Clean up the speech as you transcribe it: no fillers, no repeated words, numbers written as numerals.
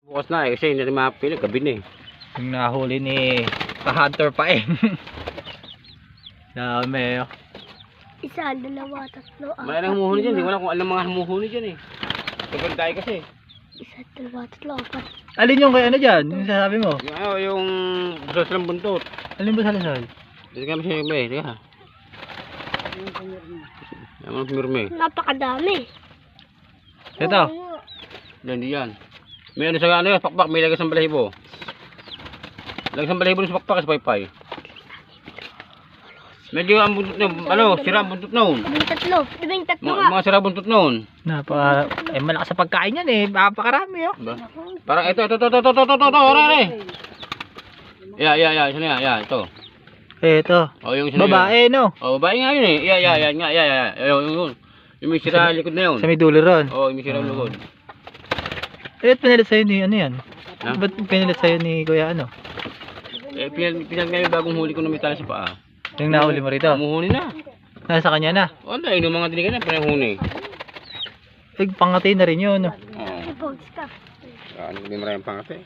Bukas na kasi hindi natin mapili, gabi na Yung nahuli ni ka-hunter pa eh. Dami oh. Isa, dalawa, tatlo, May nang humuhuli dyan, di wala kung alam mga humuhuli dyan Tagal tayo kasi. Isa, dalawa, tatlo, apat. Alin yung kay ano dyan? Yung sasabi mo? Yung busas ng buntot. Alin ba sa lasal? Dito kami sa iba di ka. Yung pumirme. Napakadami. Ito. Hindi yan. May ano sa ano, pakpak, may lagay sa balahibo. Lagay sa balahibo sa pakpak, sa paypay. Medyo ang buntot na, sira ang buntot noon. Labing tatlo nga. Mga sira buntot noon. Malakas sa pagkain yan eh. Napakarami oh. Diba? Parang ito, orare. Yeah, ito. Ito. Oh, yung Babae no? Oh, babae nga yun eh. Yun. Yung may sira likod na yun. Sa may dulo ron. Oh, yung may sira likod. Ba't pinilit sa'yo ni ano yan? Ha? Ba't pinilit sa'yo ni Kuya ano? Pinag nga yung bagong huli ko na may tala sa paa. Yung nahuli mo rito? Humuhuli na. Nasa kanya na? Wala, yung mga tinigan na, pinahuli. Pangati na rin yun. Oo. Bogs ka. Ano, hindi maraming pangate.